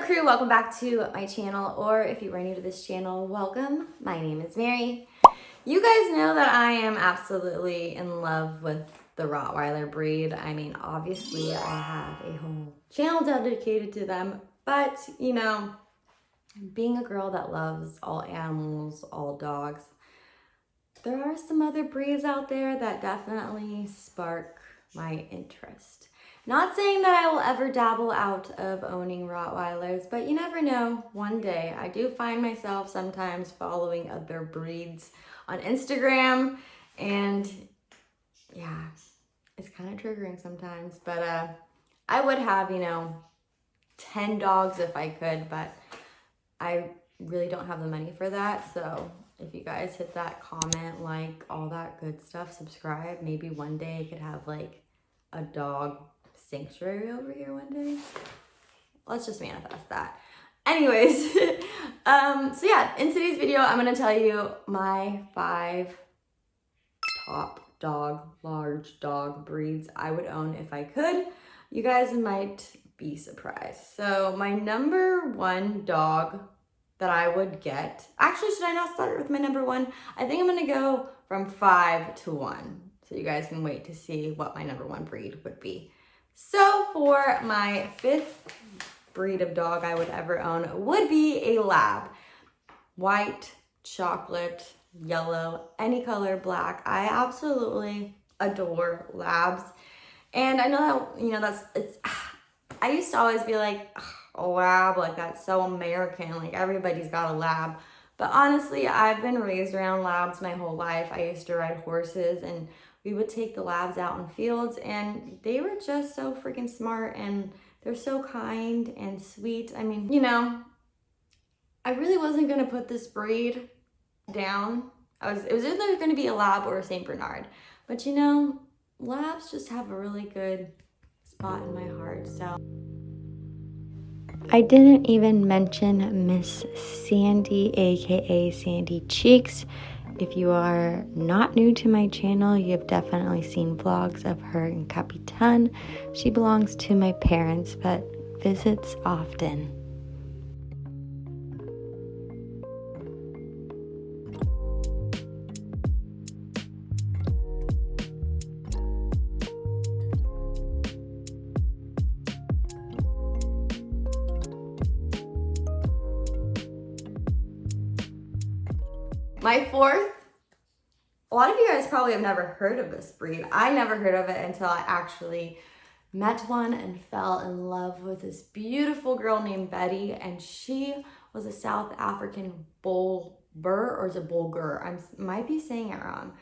crew, welcome back to my channel, or if you are new to this channel, welcome. My name is Mary. You guys know that I am absolutely in love with the Rottweiler breed. I mean, obviously I have a whole channel dedicated to them, but you know, being a girl that loves all animals, all dogs, there are some other breeds out there that definitely spark my interest. Not saying that I will ever dabble out of owning Rottweilers, but you never know. One day, I do find myself sometimes following other breeds on Instagram, and yeah, it's kind of triggering sometimes. But I would have, 10 dogs if I could, but I really don't have the money for that. So if you guys hit that comment, like, all that good stuff, subscribe, maybe one day I could have like a dog sanctuary over here one day. Let's just manifest that. Anyways, so yeah, in today's video, I'm gonna tell you my 5 top large dog breeds I would own if I could. You guys might be surprised. So my number 1 dog that I would get, actually, should I not start with my number 1? I think I'm gonna go from 5 to 1. So you guys can wait to see what my number 1 breed would be. So for my 5th breed of dog I would ever own would be a lab. White, chocolate, yellow, any color, black. I absolutely adore labs. And I know that, I used to always be like, a lab, like that's so American, like everybody's got a lab. But honestly, I've been raised around labs my whole life. I used to ride horses, and we would take the labs out in fields, and they were just so freaking smart, and they're so kind and sweet. I mean, I really wasn't gonna put this breed down. It was either gonna be a lab or a Saint Bernard. But labs just have a really good spot in my heart, so. I didn't even mention Miss Sandy, aka Sandy Cheeks. If you are not new to my channel, you have definitely seen vlogs of her in Capitan. She belongs to my parents, but visits often. My 4th, a lot of you guys probably have never heard of this breed. I never heard of it until I actually met one and fell in love with this beautiful girl named Betty, and she was a South African bull burr, or is it bulgur? I might be saying it wrong.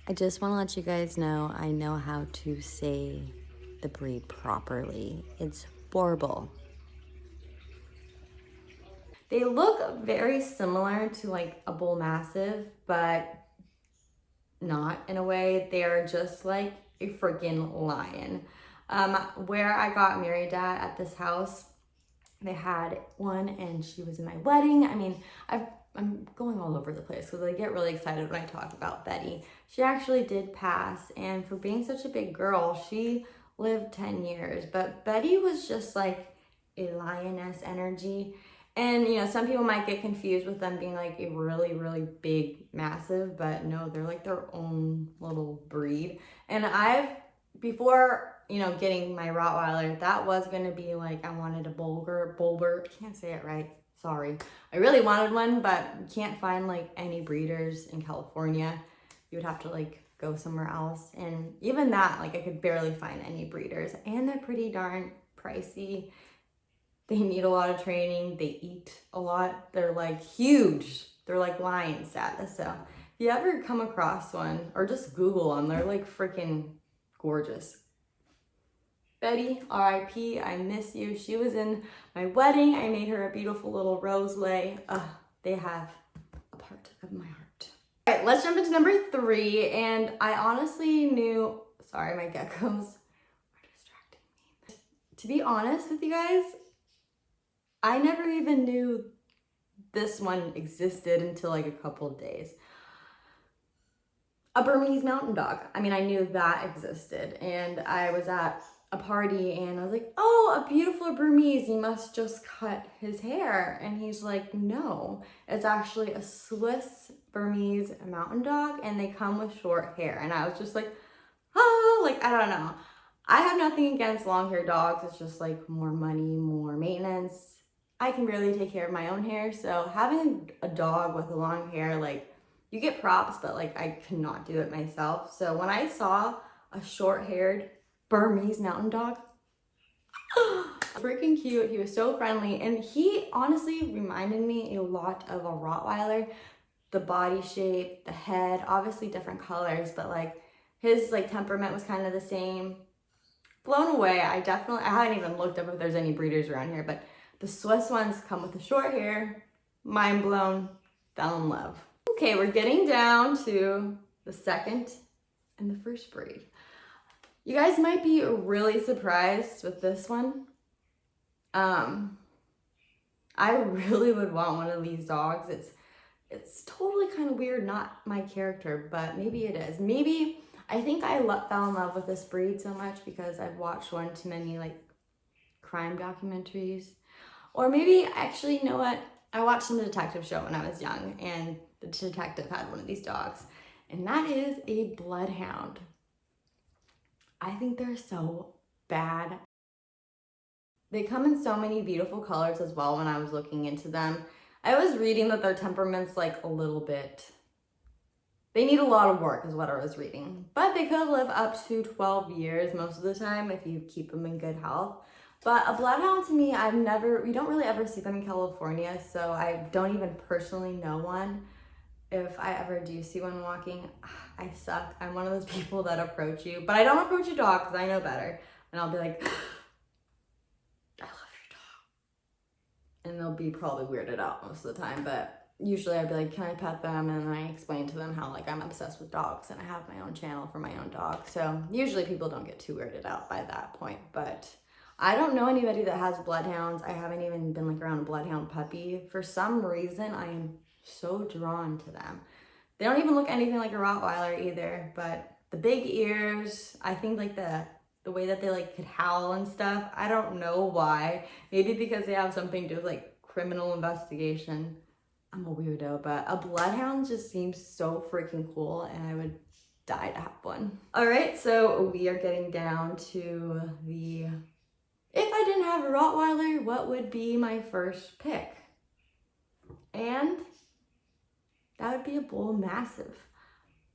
I just want to let you guys know I know how to say the breed properly. It's Boerboel. They look very similar to like a bull mastiff, but not in a way. They are just like a freaking lion. Where I got married at this house, they had one, and she was in my wedding. I mean, I'm going all over the place because I get really excited when I talk about Betty. She actually did pass, and for being such a big girl, she lived 10 years. But Betty was just like a lioness energy. And some people might get confused with them being like a really, really big, massive, but no, they're like their own little breed. And before, getting my Rottweiler, that was gonna be like, I wanted a bulgur, I can't say it right, sorry. I really wanted one, but you can't find like any breeders in California. You would have to like go somewhere else. And even that, like I could barely find any breeders, and they're pretty darn pricey. They need a lot of training. They eat a lot. They're like huge. They're like lion status. So if you ever come across one, or just Google them, they're like freaking gorgeous. Betty, RIP, I miss you. She was in my wedding. I made her a beautiful little rose lei. They have a part of my heart. All right, let's jump into number 3. And I honestly knew, sorry, my geckos are distracting me. To be honest with you guys, I never even knew this one existed until like a couple of days. A Bernese mountain dog. I mean, I knew that existed, and I was at a party and I was like, oh, a beautiful Bernese, you must just cut his hair. And he's like, no, it's actually a Swiss Bernese mountain dog and they come with short hair. And I was just like, oh, like, I don't know. I have nothing against long hair dogs. It's just like more money, more maintenance. I can barely take care of my own hair. So having a dog with long hair, like, you get props, but like I cannot do it myself. So when I saw a short-haired Burmese mountain dog, freaking cute. He was so friendly, and he honestly reminded me a lot of a Rottweiler. The body shape, the head, obviously different colors, but like his like temperament was kind of the same. Blown away. I haven't even looked up if there's any breeders around here, but the Swiss ones come with the short hair. Mind blown. Fell in love. Okay, we're getting down to the second and the first breed. You guys might be really surprised with this one. I really would want one of these dogs. It's totally kind of weird, not my character, but maybe it is. Maybe I think I fell in love with this breed so much because I've watched one too many like crime documentaries. Or maybe, actually, you know what? I watched some detective show when I was young and the detective had one of these dogs, and that is a Bloodhound. I think they're so bad. They come in so many beautiful colors as well when I was looking into them. I was reading that their temperament's like a little bit, they need a lot of work is what I was reading. But they could live up to 12 years most of the time if you keep them in good health. But a Bloodhound to me, we don't really ever see them in California, so I don't even personally know one. If I ever do see one walking, I suck. I'm one of those people that approach you, but I don't approach a dog because I know better. And I'll be like, I love your dog. And they'll be probably weirded out most of the time, but usually I'd be like, can I pet them? And then I explain to them how like I'm obsessed with dogs and I have my own channel for my own dog. So usually people don't get too weirded out by that point, but I don't know anybody that has Bloodhounds. I haven't even been like around a Bloodhound puppy. For some reason, I am so drawn to them. They don't even look anything like a Rottweiler either, but the big ears, I think like the way that they like could howl and stuff, I don't know why. Maybe because they have something to do with like criminal investigation. I'm a weirdo, but a Bloodhound just seems so freaking cool and I would die to have one. All right, so we are getting down to the, if I didn't have a Rottweiler, what would be my first pick? And that would be a Bull Mastiff.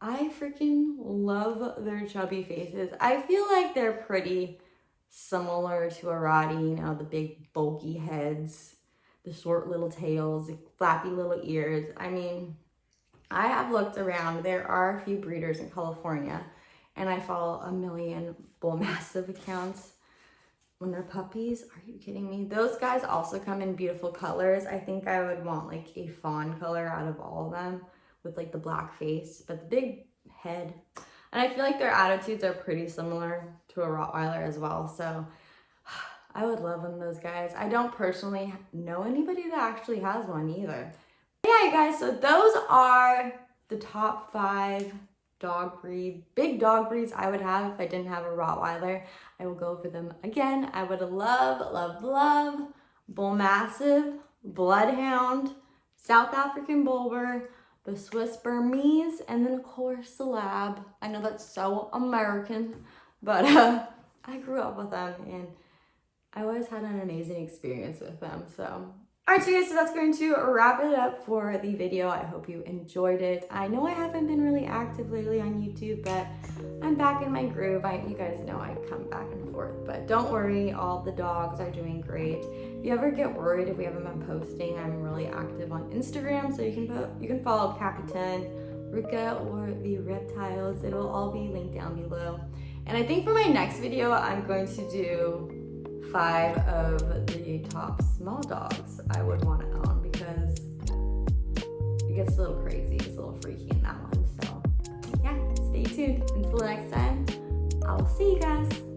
I freaking love their chubby faces. I feel like they're pretty similar to a Rottie, you know, the big bulky heads, the short little tails, the flappy little ears. I mean, I have looked around. There are a few breeders in California, and I follow a million Bull Mastiff accounts. When they're puppies, are you kidding me? Those guys also come in beautiful colors. I think I would want like a fawn color out of all of them with like the black face, but the big head. And I feel like their attitudes are pretty similar to a Rottweiler as well. So I would love one of those guys. I don't personally know anybody that actually has one either. Yeah, you guys, so those are the top 5 big dog breeds I would have if I didn't have a Rottweiler. I will go over them again. I would love Bull Mastiff, Bloodhound, South African Bulwer, the Swiss Bernese, and then of course the Lab. I know that's so American, but I grew up with them and I always had an amazing experience with them. So alright, you guys, so that's going to wrap it up for the video. I hope you enjoyed it. I know I haven't been really active lately on YouTube, but I'm back in my groove. You guys know I come back and forth, but don't worry, all the dogs are doing great. If you ever get worried if we haven't been posting, I'm really active on Instagram, so you can follow Capitan, Ruka, or the reptiles. It will all be linked down below. And I think for my next video, I'm going to do 5 of the top small dogs I would want to own because it gets a little crazy. It's a little freaky in that one. So yeah, stay tuned. Until next time, I'll see you guys.